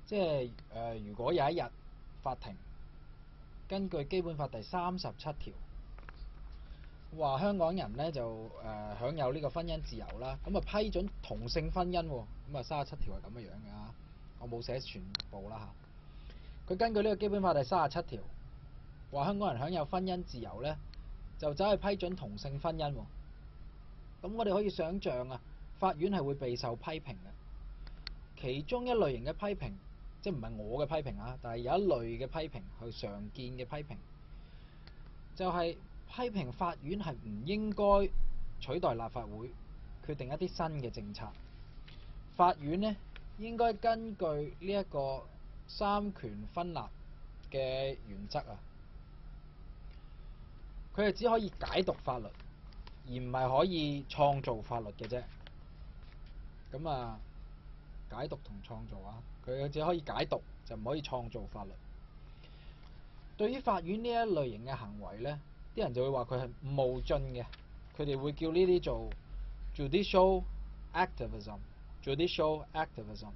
即係如果有一日法庭根據基本法第37條話香港人咧就享有呢個婚姻自由啦，咁啊批准同性婚姻喎，咁啊37條係咁嘅樣嘅，我冇寫全部啦嚇。佢根據呢個基本法第37條話香港人享有婚姻自由咧，就走去批准同性婚姻喎。咁我哋可以想像啊，法院係會備受批評嘅。其中一類型嘅批評，即係唔係我嘅批評啊，但係有一類嘅批評係常見嘅批評，就係批評法院係唔應該取代立法會決定一啲新嘅政策。法院呢應該根據呢一個三權分立嘅原則啊，佢係只可以解讀法律，而唔係可以創造法律嘅啫。咁啊，解讀同創造啊，佢只可以解讀，就唔可以創造法律。對於法院呢一類型嘅行為呢，啲人就會話佢係冒進嘅，佢哋會叫呢啲做 judicial activism。judicial activism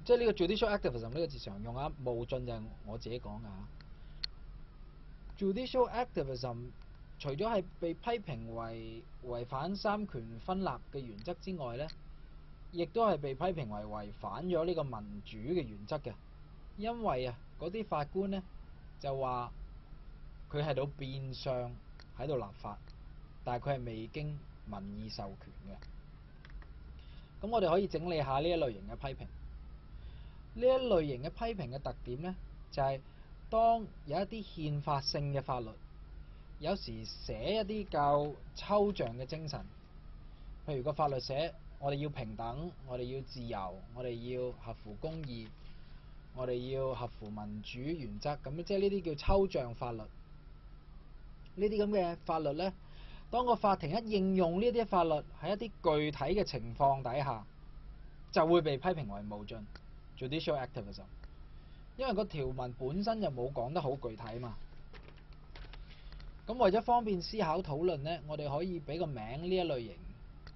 即係呢個 judicial activism 呢個字常用啊，冒進就係我自己講噶。judicial activism 除咗係被批評為違反三權分立嘅原則之外呢，亦都係被批評為違反咗呢個民主嘅原則嘅。因為啊，嗰啲法官呢就話佢喺度變相喺度立法，但係佢係未經民意授權嘅。咁我哋可以整理下呢一類型嘅批評。呢一類型嘅批評嘅特點呢，就係當有一啲憲法性嘅法律，有時寫一啲較抽象嘅精神，譬如個法律寫我哋要平等，我哋要自由，我哋要合乎公義，我哋要合乎民主原則，咁即係呢啲叫抽象法律。呢啲咁嘅法律呢，當個法庭一應用呢啲法律喺一啲具體嘅情況底下，就會被批評為冒進 （judicial activism），因為個條文本身就冇講得好具體嘛。咁為咗方便思考討論呢，我哋可以俾個名呢一類型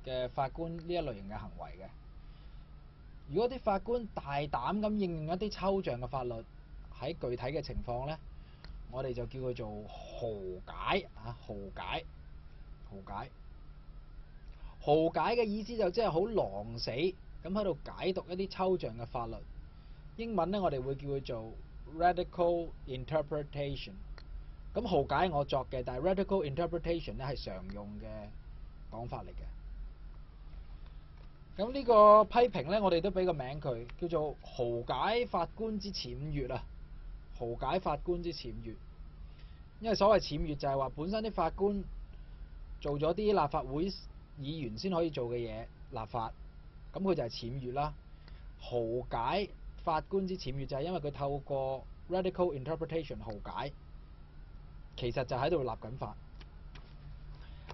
嘅法官呢一類型嘅行為嘅。如果啲法官大膽咁應用一啲抽象嘅法律喺具體嘅情況呢，我哋就叫佢做豪解啊！豪解，豪解，豪解嘅意思就即係好狼死咁喺度解讀一啲抽象嘅法律。英文呢，我哋會叫佢做 radical interpretation。咁豪解我作嘅，但係 radical interpretation 咧係常用嘅講法嚟嘅。咁呢個批評咧，我哋都俾個名佢，叫做豪解法官之僭越啊！豪解法官之僭越，因為所謂僭越就係話本身啲法官做咗啲立法會議員先可以做嘅嘢立法，咁佢就係僭越啦。豪解法官之僭越就係因為佢透過 radical interpretation 豪解。其實就喺度立緊法。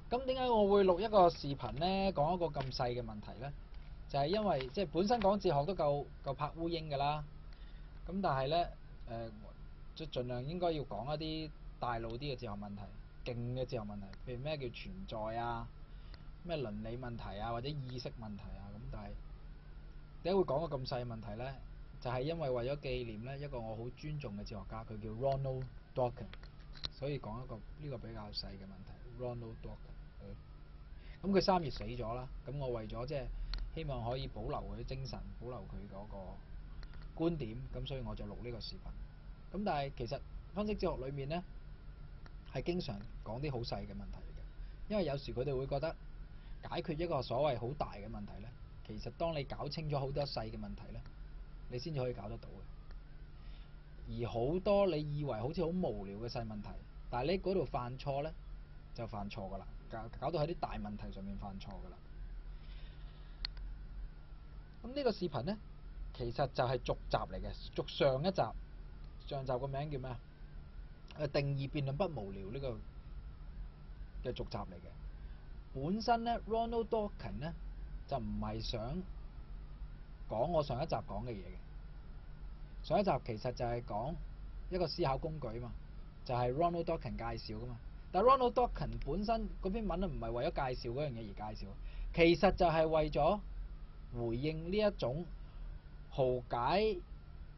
咁點解我會錄一個視頻呢？講一個咁細嘅問題呢？就係因為即係本身講哲學都夠拍烏蠅㗎啦。咁但係呢，即盡量應該要講一啲大路啲嘅哲學問題，勁嘅哲學問題，譬如咩叫存在啊，咩倫理問題啊，或者意識問題啊。咁但係點解會講個咁細嘅問題呢？就係因為為咗紀念呢一個我好尊重嘅哲學家，佢叫 Ronald Dworkin。所以講一個呢個比較細嘅問題 ，Ronald Dworkin。咁佢3月死咗啦，咁我為咗即係希望可以保留佢精神，保留佢嗰個觀點，咁所以我就錄呢個視頻。咁但係其實分析哲學裏面呢，係經常講啲好細嘅問題嚟嘅，因為有時佢哋會覺得解決一個所謂好大嘅問題呢，其實當你搞清咗好多細嘅問題呢，你先至可以搞得到嘅。而好多你以為好似好無聊嘅細問題，但係你嗰度犯錯呢，就犯錯噶啦，搞到喺啲大問題上面犯錯噶啦。咁呢個視頻呢，其實就係續集嚟嘅，續上一集。上集個名叫咩啊？定義辯論不無聊呢個嘅續集嚟嘅。本身呢 Ronald Dworkin 呢就唔係想講我上一集講嘅嘢嘅。上一集其實就係講一個思考工具嘛，就係 Ronald Dworkin 介紹噶嘛。但 Ronald Dworkin 本身嗰篇文唔係為咗介紹嗰樣嘢而介紹，其實就係為咗回應呢一種解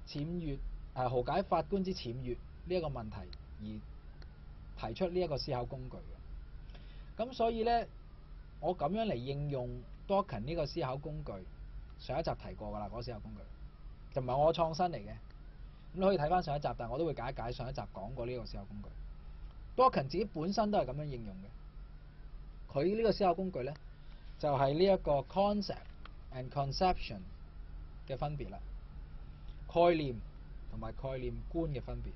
僭越豪解法官之僭越呢一個問題而提出呢一個思考工具嘅。咁所以呢，我咁樣嚟應用 Dworkin 呢個思考工具，上一集提過㗎啦，嗰個思考工具就唔係我創新嚟嘅。咁你可以睇翻上一集，但係我都會解一解上一集講過呢個思考工具。Dworkin 自己本身都係咁樣應用嘅。佢呢個思考工具呢，就係呢一個 concept and conception 嘅分別啦，概念同埋概念觀嘅分別。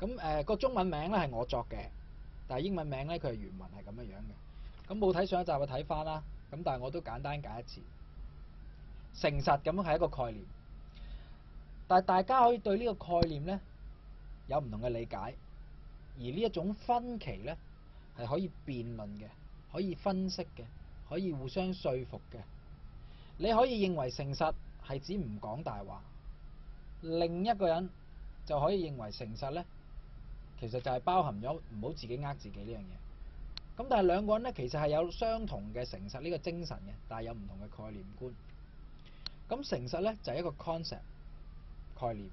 咁個中文名咧係我作嘅，但係英文名咧佢係原文係咁樣樣嘅。咁冇睇上一集嘅睇翻啦，咁但係我都簡單解一次。誠實咁係一個概念，但係大家可以對呢個概念咧有唔同嘅理解，而呢一種分歧咧係可以辯論嘅，可以分析嘅，可以互相說服嘅。你可以認為誠實係指唔講大話，另一個人就可以認為誠實咧，其實就係包含咗唔好自己呃自己呢樣嘢。咁但係兩個人咧其實係有相同嘅誠實呢個精神嘅，但係有唔同嘅概念觀。咁誠實咧就係一個 concept 概念，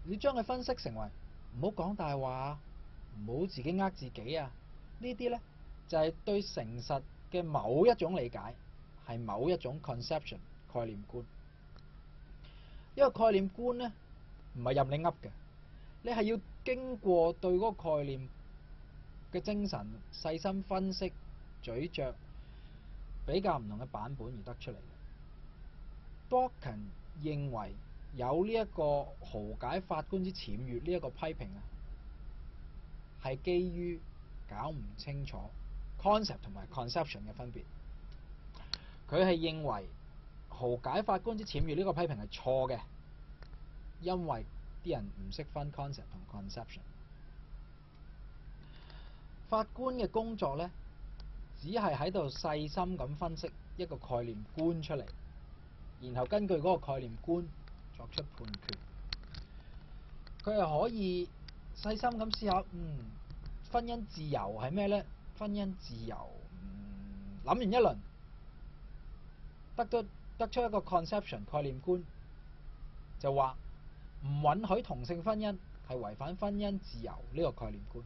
你將佢分析成為唔好講大話，唔好自己呃自己啊，呢啲咧就係對誠實嘅某一種理解，係某一種 conception 概念觀。一個概念觀咧唔係任你噏嘅，你係要經過對嗰個概念嘅精神細心分析、咀嚼、比較唔同嘅版本而得出嚟嘅。Dworkin 認為有呢一個豪解法官之僭越呢一個批評啊，係基於搞唔清楚 concept 同埋 conception 嘅分別。佢係認為豪解法官之僭越呢個批評係錯嘅，因為啲人唔識分 concept 同 conception。法官嘅工作呢，只係喺度細心咁分析一個概念觀出嚟，然後根據嗰個概念觀作出判決。佢係可以細心咁思考，婚姻自由係咩呢？婚姻自由，諗完一輪，得出一個 conception 概念觀，就話唔允許同性婚姻係違反婚姻自由呢個概念觀。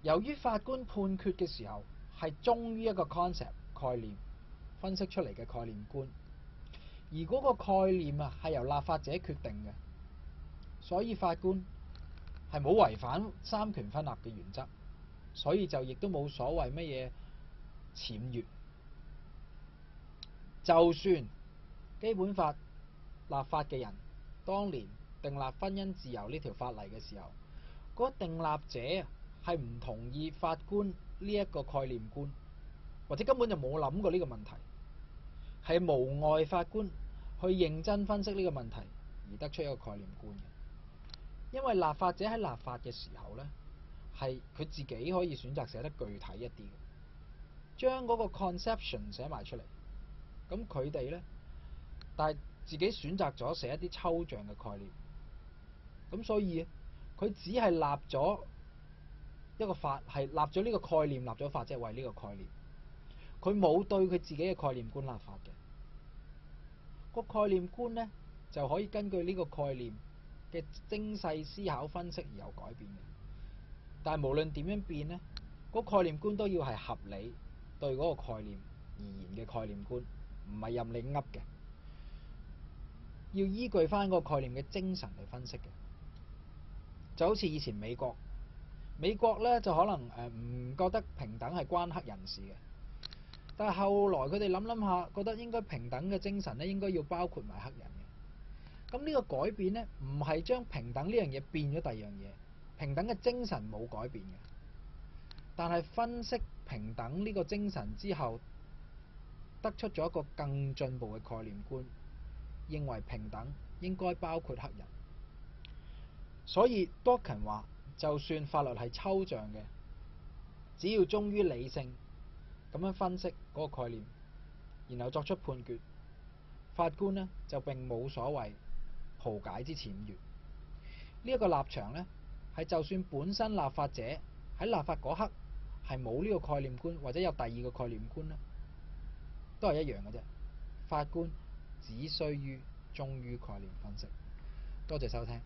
由於法官判決嘅時候係忠於一個 concept 概念分析出嚟嘅概念觀，而嗰個概念啊係由立法者決定嘅，所以法官係冇違反三權分立嘅原則，所以就亦都冇所謂乜嘢僭越。就算基本法立法嘅人當年訂立婚姻自由呢條法例嘅時候，嗰個訂立者係唔同意法官呢一個概念觀，或者根本就冇諗過呢個問題，係無礙法官去認真分析呢個問題而得出一個概念觀嘅。因為立法者喺立法嘅時候呢，係佢自己可以選擇寫得具體一啲嘅，將嗰個 conception 寫埋出嚟。咁佢哋呢，但係自己選擇咗寫一啲抽象嘅概念，咁所以佢只係立咗一個法，係立咗呢個概念，立咗法，即係為呢個概念，佢冇對佢自己嘅概念觀立法嘅。個概念觀呢，就可以根據呢個概念嘅精細思考分析而有改變嘅。但係無論點樣變呢，個概念觀都要係合理對嗰個概念而言嘅概念觀，唔係任你噏嘅，要依據翻個概念嘅精神嚟分析嘅。就好似以前美國咧就可能唔覺得平等係關黑人事嘅，但係後來佢哋諗下，覺得應該平等嘅精神咧應該要包括埋黑人嘅。咁呢個改變咧唔係將平等呢樣嘢變咗第二樣嘢，平等嘅精神冇改變嘅，但係分析平等呢個精神之後，得出咗一個更進步嘅概念觀，認為平等應該包括黑人。所以 Dworkin 話，就算法律係抽象嘅，只要忠於理性咁樣分析嗰個概念，然後作出判決，法官呢就並冇所謂豪解之僭越。呢一個立場呢，係就算本身立法者喺立法嗰刻係冇呢個概念觀，或者有第二個概念觀呢，都係一樣嘅啫。法官只需於忠於概念分析。多謝收聽。